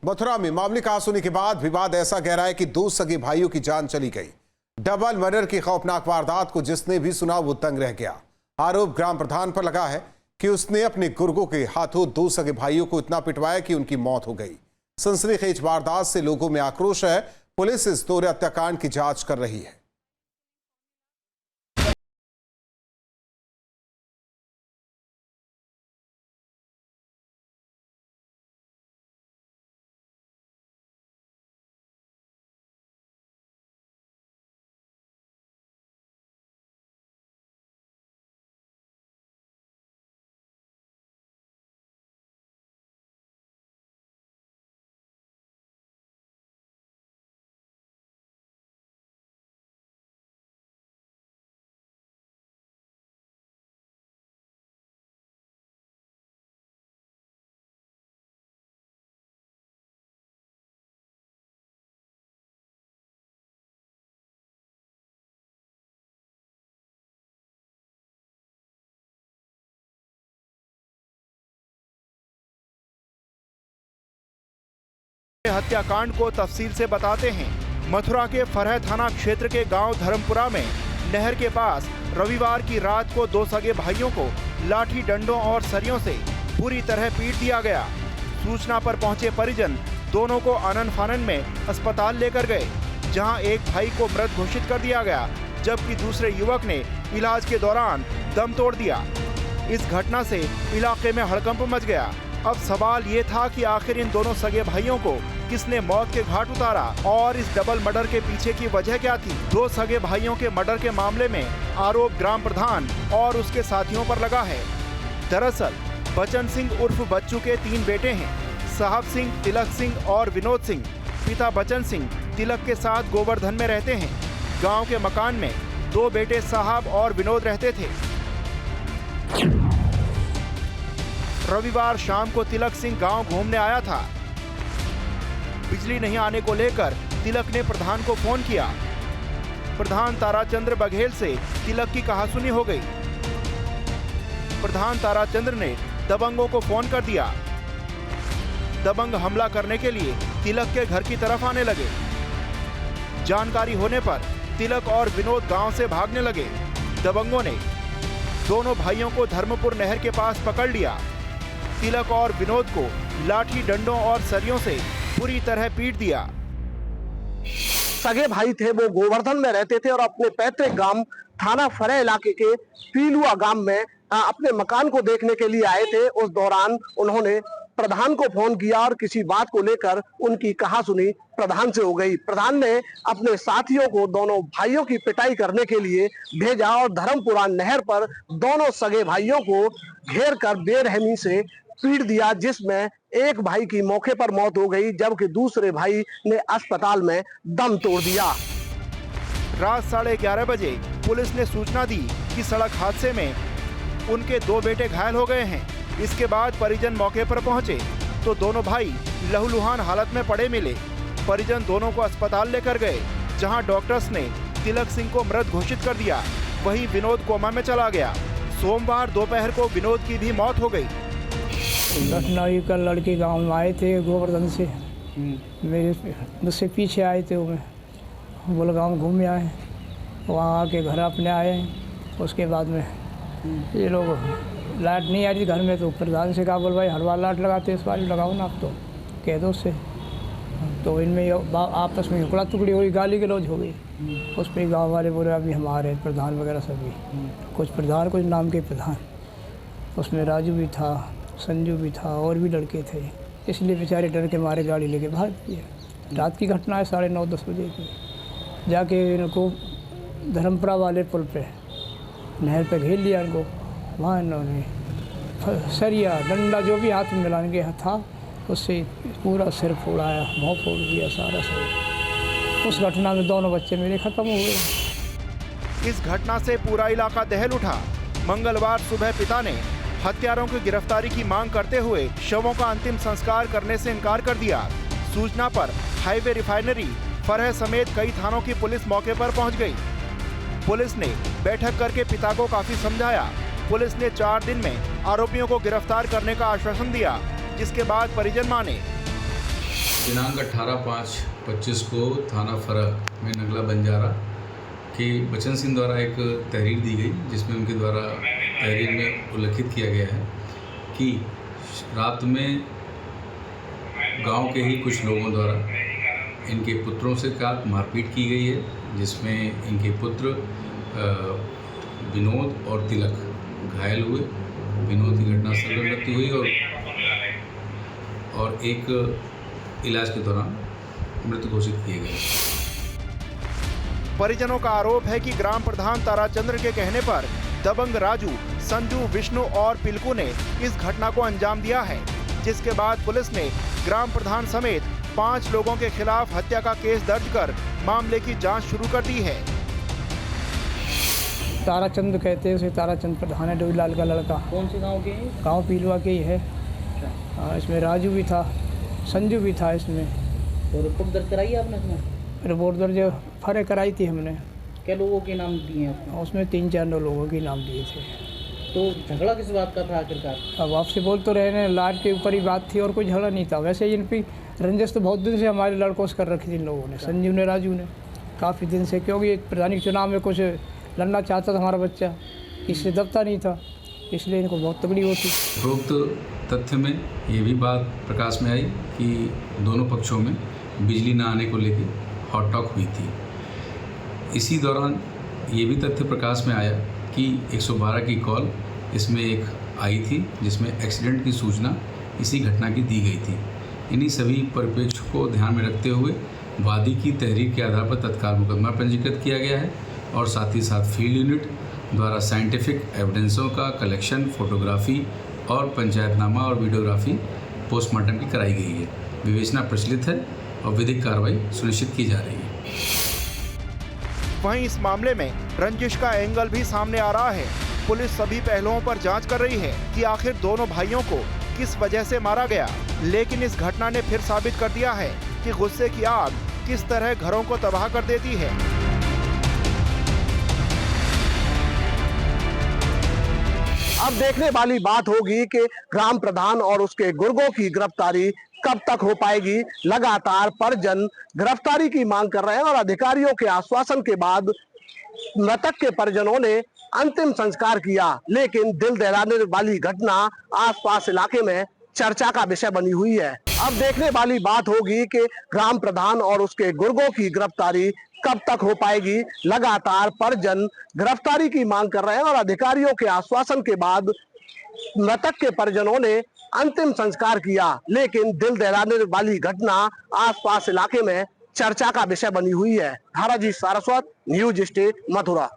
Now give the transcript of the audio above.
मथुरा में मामले कहासुनी के बाद विवाद ऐसा गहरा है कि दो सगे भाइयों की जान चली गई। डबल मर्डर की खौफनाक वारदात को जिसने भी सुना वो दंग रह गया। आरोप ग्राम प्रधान पर लगा है कि उसने अपने गुर्गों के हाथों दो सगे भाइयों को इतना पिटवाया कि उनकी मौत हो गई। सनसनीखेज वारदात से लोगों में आक्रोश है। पुलिस इस दोहरे हत्याकांड की जांच कर रही है। हत्याकांड को तफसील से बताते हैं। मथुरा के फरह थाना क्षेत्र के गांव धर्मपुरा में नहर के पास रविवार की रात को दो सगे भाइयों को लाठी डंडों और सरियों से बुरी तरह पीट दिया गया। सूचना पर पहुंचे परिजन दोनों को आनन फानन में अस्पताल लेकर गए, जहां एक भाई को मृत घोषित कर दिया गया, जबकि दूसरे युवक ने इलाज के दौरान दम तोड़ दिया। इस घटना से इलाके में हड़कंप मच गया। अब सवाल ये था कि आखिर इन दोनों सगे भाइयों को किसने मौत के घाट उतारा और इस डबल मर्डर के पीछे की वजह क्या थी। दो सगे भाइयों के मर्डर के मामले में आरोप ग्राम प्रधान और उसके साथियों पर लगा है। दरअसल बचन सिंह उर्फ बच्चू के 3 बेटे हैं, साहब सिंह, तिलक सिंह और विनोद सिंह। पिता बचन सिंह तिलक के साथ गोवर्धन में रहते हैं। गाँव के मकान में 2 बेटे साहब और विनोद रहते थे। रविवार शाम को तिलक सिंह गांव घूमने आया था। बिजली नहीं आने को लेकर तिलक ने प्रधान को फोन किया। प्रधान ताराचंद्र बघेल से तिलक की कहासुनी हो गई। प्रधान ताराचंद्र ने दबंगों को फोन कर दिया। दबंग हमला करने के लिए तिलक के घर की तरफ आने लगे। जानकारी होने पर तिलक और विनोद गांव से भागने लगे। दबंगों ने दोनों भाइयों को धर्मपुर नहर के पास पकड़ लिया। तिलक और विनोद को लाठी डंडों और सरियों से पूरी तरह पीट दिया। सगे भाई थे, वो गोवर्धन में रहते थे और अपने पैतृक गांव थाना फरह इलाके के पीलुआ गांव में अपने मकान को देखने के लिए आए थे। उस दौरान उन्होंने प्रधान को फोन किया और किसी बात को लेकर उनकी कहासुनी प्रधान से हो गई। प्रधान ने अपने साथियों को दोनों भाइयों की पिटाई करने के लिए भेजा और धर्मपुरा नहर पर दोनों सगे भाइयों को घेर कर बेरहमी से पीट दिया, जिसमें एक भाई की मौके पर मौत हो गई, जबकि दूसरे भाई ने अस्पताल में दम तोड़ दिया। रात 11:30 बजे पुलिस ने सूचना दी कि सड़क हादसे में उनके 2 बेटे घायल हो गए हैं। इसके बाद परिजन मौके पर पहुंचे तो दोनों भाई लहूलुहान हालत में पड़े मिले। परिजन दोनों को अस्पताल लेकर गए, जहां डॉक्टर्स ने तिलक सिंह को मृत घोषित कर दिया। वहीं विनोद कोमा में चला गया। सोमवार दोपहर को विनोद की भी मौत हो गई। घटना कल लड़के गांव में आए थे गोवर्धन से, मेरे मुझसे पीछे आए थे। वो बोले गाँव घूमने आए, वहाँ आके घर अपने आए। उसके बाद में ये लोग लाइट नहीं आ रही घर में, तो प्रधान से कहा, बोल भाई हर बार लाइट लगाते, इस बार लगाओ ना आप, तो कह दो उससे। तो इनमें आपस में टुकड़ा टुकड़ी हो गई, गाली गलौज हो गई। उस पर गाँव वाले बोले अभी हमारे प्रधान वगैरह सभी, कुछ प्रधान कुछ नाम के प्रधान, उसमें राजू भी था, संजू भी था और भी लड़के थे। इसलिए बेचारे डर के मारे गाड़ी लेके भाग दिए। रात की घटना है, 9:30-10 बजे की। जाके इनको धर्मपुरा वाले पुल पे नहर पे घेर लिया इनको। वहाँ इन्होंने सरिया डंडा जो भी हाथ में मिलाने के था उससे पूरा सिर फोड़ाया, मुँह फोड़ दिया सारा सिर। उस घटना में दोनों बच्चे मेरे ख़त्म हो गए। इस घटना से पूरा इलाका दहल उठा। मंगलवार सुबह पिता ने हत्यारों की गिरफ्तारी की मांग करते हुए शवों का अंतिम संस्कार करने से इनकार कर दिया। सूचना पर हाईवे रिफाइनरी फरह समेत कई थानों की पुलिस मौके पर पहुंच गई। पुलिस ने बैठक करके पिता को काफी समझाया। पुलिस ने 4 दिन में आरोपियों को गिरफ्तार करने का आश्वासन दिया, जिसके बाद परिजन माने। दिनांक 18/5/25 को थाना फरह में नगला बंजारा के बचन सिंह द्वारा एक तहरीर दी गई, जिसमें उनके द्वारा तहरीर में उल्लेखित किया गया है कि रात में गांव के ही कुछ लोगों द्वारा इनके पुत्रों से साथ मारपीट की गई है, जिसमें इनके पुत्र विनोद और तिलक घायल हुए। विनोद की घटनास्थल पर मृत्यु हुई और एक इलाज के दौरान मृत घोषित किए गए। परिजनों का आरोप है कि ग्राम प्रधान ताराचंद्र के कहने पर दबंग राजू, संजू, विष्णु और पिलकू ने इस घटना को अंजाम दिया है, जिसके बाद पुलिस ने ग्राम प्रधान समेत 5 लोगों के खिलाफ हत्या का केस दर्ज कर मामले की जांच शुरू कर दी है। ताराचंद कहते हैं उसे, ताराचंद प्रधान है, डोईलाल का लड़का। कौन से गांव के हैं? गांव पीलुआ के ही है। इसमें राजू भी था, संजू भी था इसमें। तो रिपोर्ट दर्ज कराई है आपने इसमें? रिपोर्ट दर्ज फरे कराई थी हमने। क्या लोगों के नाम दिए हैं आपने? उसमें 3-4 लोगों के नाम दिए थे। तो झगड़ा किस बात का था आखिरकार? अब आपसे बोल तो रहे हैं, लाट के ऊपर ही बात थी और कोई झगड़ा नहीं था। वैसे इन पर रंजिश तो बहुत दिन से हमारे लड़कों से कर रखी थी इन लोगों ने, संजू ने, राजू ने, काफ़ी दिन से। क्योंकि प्रधानी चुनाव में कुछ लड़ना चाहता था हमारा बच्चा, इसलिए दबता नहीं था, इसलिए इनको बहुत तगड़ी होती। उपरोक्त तथ्य में ये भी बात प्रकाश में आई कि दोनों पक्षों में बिजली न आने को लेकर हॉट टॉक हुई थी। इसी दौरान ये भी तथ्य प्रकाश में आया कि 112 की कॉल इसमें एक आई थी, जिसमें एक्सीडेंट की सूचना इसी घटना की दी गई थी। इन्हीं सभी परिप्रेक्ष्य को ध्यान में रखते हुए वादी की तहरीर के आधार पर तत्काल मुकदमा पंजीकृत किया गया है और साथ ही साथ फील्ड यूनिट द्वारा साइंटिफिक एविडेंसों का कलेक्शन, फोटोग्राफी और पंचायतनामा और वीडियोग्राफी पोस्टमार्टम की कराई गई है। विवेचना प्रचलित है और विधिक कार्रवाई सुनिश्चित की जा रही है। वहीं इस मामले में रंजिश का एंगल भी सामने आ रहा है। पुलिस सभी पहलुओं पर जांच कर रही है कि आखिर दोनों भाइयों को किस वजह से मारा गया। लेकिन इस घटना ने फिर साबित कर दिया है कि गुस्से की आग किस तरह घरों को तबाह कर देती है। अब देखने वाली बात होगी कि ग्राम प्रधान और उसके गुर्गों की गिरफ्तारी कब तक हो पाएगी। लगातार परिजन गिरफ्तारी की मांग कर रहे हैं और अधिकारियों के आश्वासन के बाद मृतक के परिजनों ने अंतिम संस्कार किया, लेकिन दिल दहलाने वाली घटना आसपास इलाके में चर्चा का विषय बनी हुई है। अब देखने वाली बात होगी कि ग्राम प्रधान और उसके गुर्गों की गिरफ्तारी कब तक हो पाएगी। लगातार परिजन गिरफ्तारी की मांग कर रहे हैं और अधिकारियों के आश्वासन के बाद मृतक के परिजनों ने अंतिम संस्कार किया, लेकिन दिल दहलाने वाली घटना आसपास इलाके में चर्चा का विषय बनी हुई है। धाराजी सारस्वत, न्यूज स्टेट, मथुरा।